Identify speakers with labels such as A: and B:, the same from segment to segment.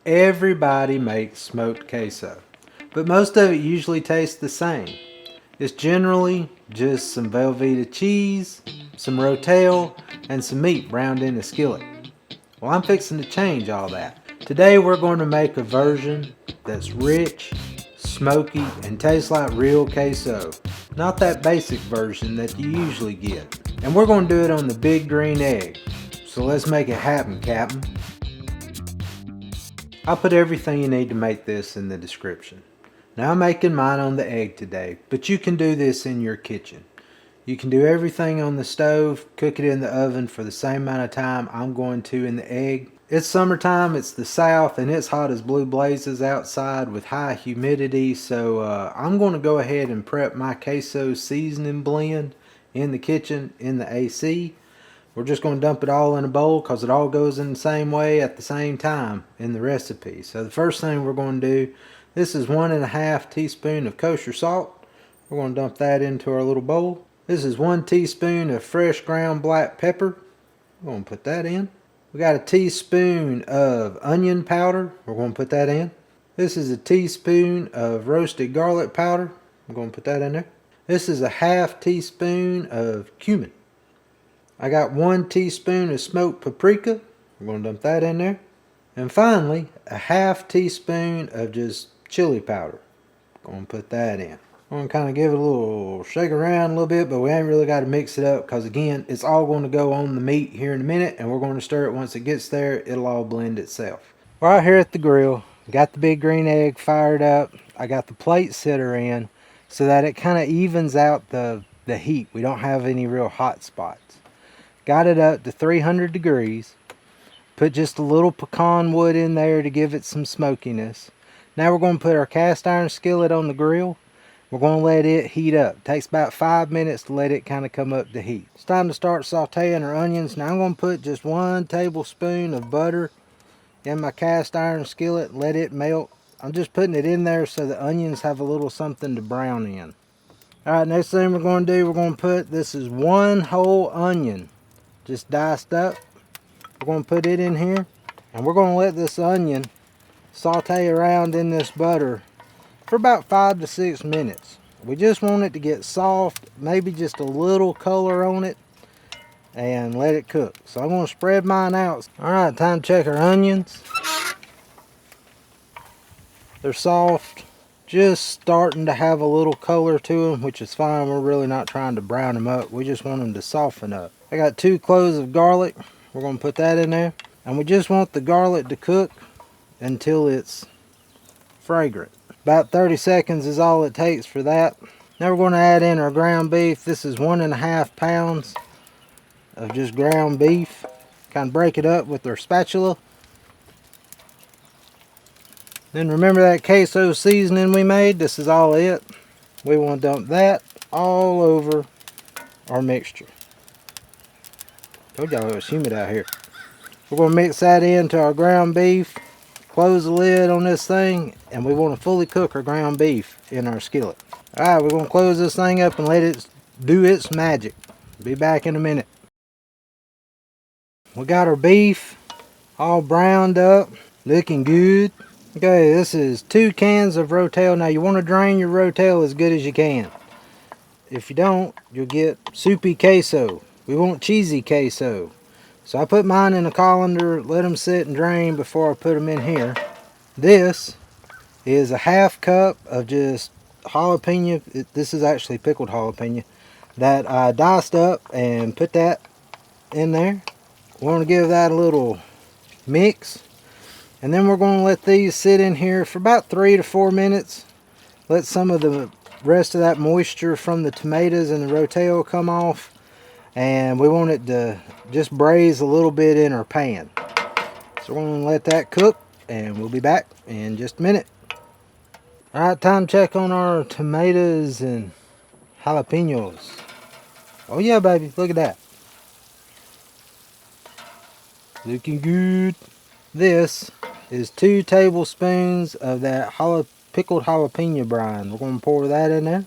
A: Everybody makes smoked queso, but most of it usually tastes the same. It's generally just some Velveeta cheese, some Rotel, and some meat browned in a skillet. Well, I'm fixing to change all that. Today we're going to make a version that's rich, smoky, and tastes like real queso. Not that basic version that you usually get. And we're going to do it on the big green egg. So let's make it happen, Captain. I'll put everything you need to make this in the description. Now I'm making mine on the egg today, but you can do this in your kitchen. You can do everything on the stove, cook it in the oven for the same amount of time I'm going to in the egg. It's summertime, it's the south, and it's hot as blue blazes outside with high humidity, so I'm going to go ahead and prep my queso seasoning blend in the kitchen in the AC. We're just going to dump it all in a bowl because it all goes in the same way at the same time in the recipe. So the first thing we're going to do, this is 1.5 teaspoons of kosher salt. We're going to dump that into our little bowl. This is 1 teaspoon of fresh ground black pepper. We're going to put that in. We got a teaspoon of onion powder. We're going to put that in. This is a teaspoon of roasted garlic powder. I'm going to put that in there. This is a 1/2 teaspoon of cumin. I got 1 teaspoon of smoked paprika. We're going to dump that in there. And finally, a 1/2 teaspoon of just chili powder. Going to put that in. I'm going to kind of give it a little shake around a little bit, but we ain't really got to mix it up because again, it's all going to go on the meat here in a minute, and we're going to stir it once it gets there. It'll all blend itself. Right here at the grill, got the big green egg fired up. I got the plate sitter in so that it kind of evens out the heat. We don't have any real hot spots. Got it up to 300 degrees. Put just a little pecan wood in there to give it some smokiness. Now we're going to put our cast iron skillet on the grill. We're going to let it heat up. It takes about 5 minutes to let it kind of come up to heat. It's time to start sauteing our onions. Now I'm going to put just 1 tablespoon of butter in my cast iron skillet. Let it melt. I'm just putting it in there so the onions have a little something to brown in. Alright, next thing we're going to do, we're going to put, this is 1 whole onion, just diced up. We're going to put it in here. And we're going to let this onion saute around in this butter for about 5 to 6 minutes. We just want it to get soft, maybe just a little color on it, and let it cook. So I'm going to spread mine out. Alright, time to check our onions. They're soft, just starting to have a little color to them, which is fine. We're really not trying to brown them up. We just want them to soften up. I got 2 cloves of garlic. We're going to put that in there. And we just want the garlic to cook until it's fragrant. About 30 seconds is all it takes for that. Now we're going to add in our ground beef. This is 1.5 pounds of just ground beef. Kind of break it up with our spatula. Then remember that queso seasoning we made? This is all it. We want to dump that all over our mixture. Told y'all it was humid out here. We're going to mix that into our ground beef. Close the lid on this thing, and we want to fully cook our ground beef in our skillet. Alright, we're going to close this thing up and let it do its magic. Be back in a minute. We got our beef all browned up, looking good. Okay, this is 2 cans of Rotel. Now you want to drain your Rotel as good as you can. If you don't, you'll get soupy queso. We want cheesy queso. So I put mine in a colander, let them sit and drain before I put them in here. This is a 1/2 cup of just jalapeno. This is actually pickled jalapeno that I diced up and put that in there. We want to give that a little mix. And then we're going to let these sit in here for about 3 to 4 minutes. Let some of the rest of that moisture from the tomatoes and the Rotel come off. And we want it to just braise a little bit in our pan. So we're going to let that cook, and we'll be back in just a minute. Alright, time to check on our tomatoes and jalapeños. Oh yeah, baby, look at that. Looking good. This is 2 tablespoons of that pickled jalapeno brine. We're going to pour that in there.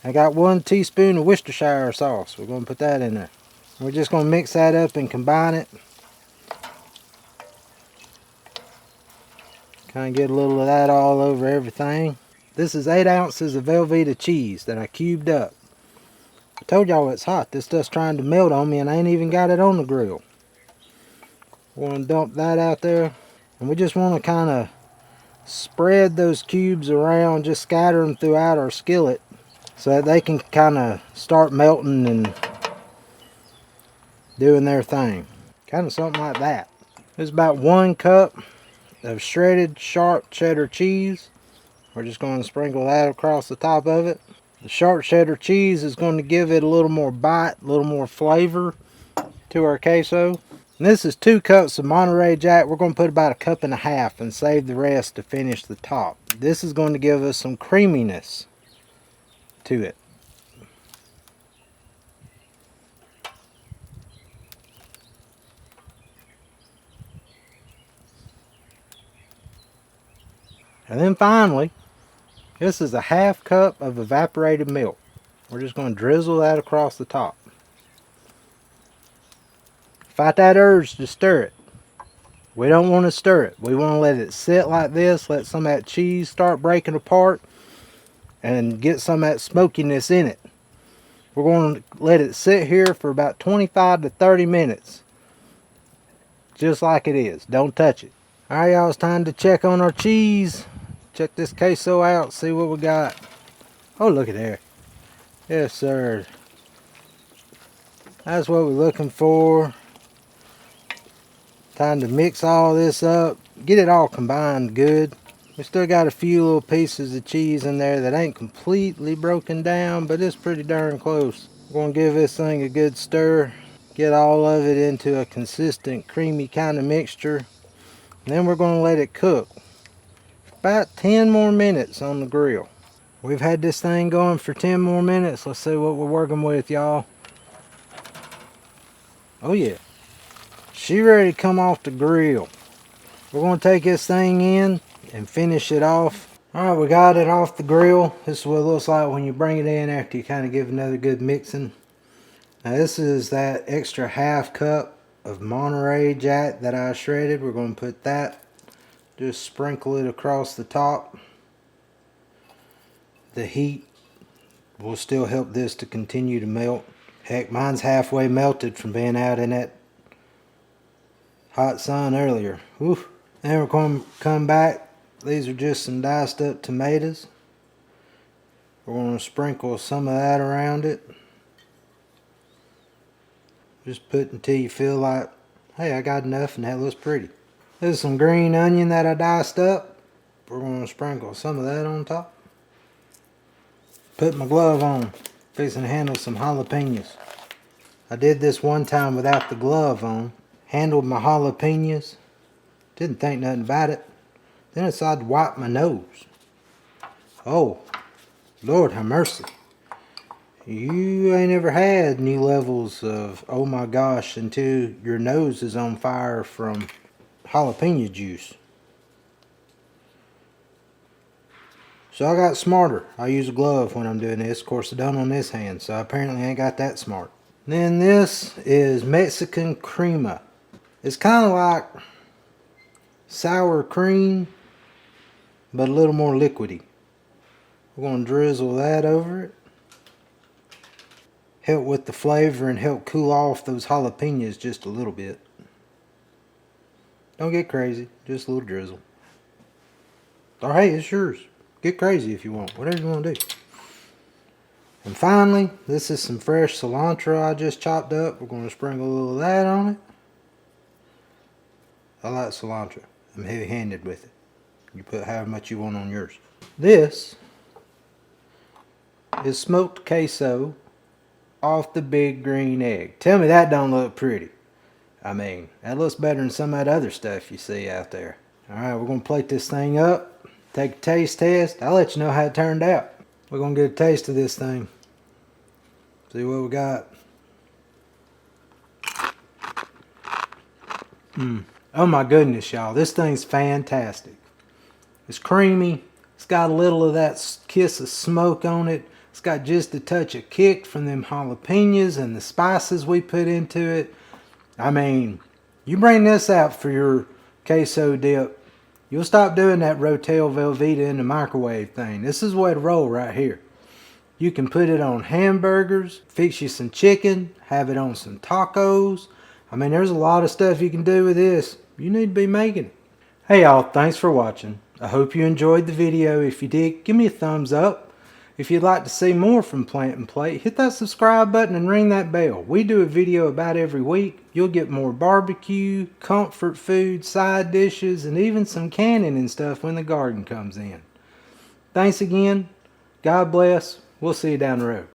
A: I got 1 teaspoon of Worcestershire sauce. We're going to put that in there. We're just going to mix that up and combine it. Kind of get a little of that all over everything. This is 8 ounces of Velveeta cheese that I cubed up. I told y'all it's hot. This stuff's trying to melt on me and I ain't even got it on the grill. We're going to dump that out there. And we just want to kind of spread those cubes around, just scatter them throughout our skillet so that they can kind of start melting and doing their thing. Kind of something like that. There's about 1 cup of shredded sharp cheddar cheese. We're just going to sprinkle that across the top of it. The sharp cheddar cheese is going to give it a little more bite, a little more flavor to our queso. And this is 2 cups of Monterey Jack. We're going to put about 1.5 cups and save the rest to finish the top. This is going to give us some creaminess to it. And then finally, this is a 1/2 cup of evaporated milk. We're just going to drizzle that across the top. Fight that urge to stir it. We don't want to stir it. We want to let it sit like this, let some of that cheese start breaking apart and get some of that smokiness in it. We're going to let it sit here for about 25 to 30 minutes. Just like it is. Don't touch it. Alright y'all, it's time to check on our cheese. Check this queso out, see what we got. Oh, look at there. Yes, sir. That's what we're looking for. Time to mix all this up. Get it all combined good. We still got a few little pieces of cheese in there that ain't completely broken down, but it's pretty darn close. We're going to give this thing a good stir. Get all of it into a consistent, creamy kind of mixture. And then we're going to let it cook. About 10 more minutes on the grill. We've had this thing going for 10 more minutes. Let's see what we're working with, y'all. Oh yeah. She ready to come off the grill. We're going to take this thing in and finish it off. Alright, we got it off the grill. This is what it looks like when you bring it in after you kind of give another good mixing. Now this is that extra 1/2 cup of Monterey Jack that I shredded. We're going to put that. Just sprinkle it across the top. The heat will still help this to continue to melt. Heck, mine's halfway melted from being out in that hot sun earlier. Oof. Then we're going to come back. These are just some diced up tomatoes. We're going to sprinkle some of that around it. Just put until you feel like, hey, I got enough and that looks pretty. There's some green onion that I diced up. We're going to sprinkle some of that on top. Put my glove on. Fixing to handle some jalapeños. I did this one time without the glove on. Handled my jalapeños. Didn't think nothing about it. Then I decided to wipe my nose. Oh, Lord have mercy. You ain't ever had new levels of oh my gosh until your nose is on fire from jalapeno juice. So I got smarter. I use a glove when I'm doing this. Of course, I done on this hand, so I apparently ain't got that smart. Then this is Mexican crema. It's kind of like sour cream, but a little more liquidy. We're going to drizzle that over it. Help with the flavor and help cool off those jalapenos just a little bit. Don't get crazy, just a little drizzle. Or hey, it's yours. Get crazy if you want, whatever you want to do. And finally, this is some fresh cilantro I just chopped up. We're going to sprinkle a little of that on it. I like cilantro. I'm heavy-handed with it. You put however much you want on yours. This is smoked queso off the big green egg. Tell me that don't look pretty. I mean, that looks better than some of that other stuff you see out there. Alright, we're going to plate this thing up. Take a taste test. I'll let you know how it turned out. We're going to get a taste of this thing. See what we got. Oh my goodness, y'all. This thing's fantastic. It's creamy. It's got a little of that kiss of smoke on it. It's got just a touch of kick from them jalapenos and the spices we put into it. I mean, you bring this out for your queso dip You'll stop doing that Rotel Velveeta in the microwave thing. This is the way to roll right here. You can put it on hamburgers, fix you some chicken, have it on some tacos. I mean, there's a lot of stuff you can do with this. You need to be making it. Hey y'all, thanks for watching. I hope you enjoyed the video. If you did, give me a thumbs up. If you'd like to see more from Plant and Plate, hit that subscribe button and ring that bell. We do a video about every week. You'll get more barbecue, comfort food, side dishes, and even some canning and stuff when the garden comes in. Thanks again. God bless. We'll see you down the road.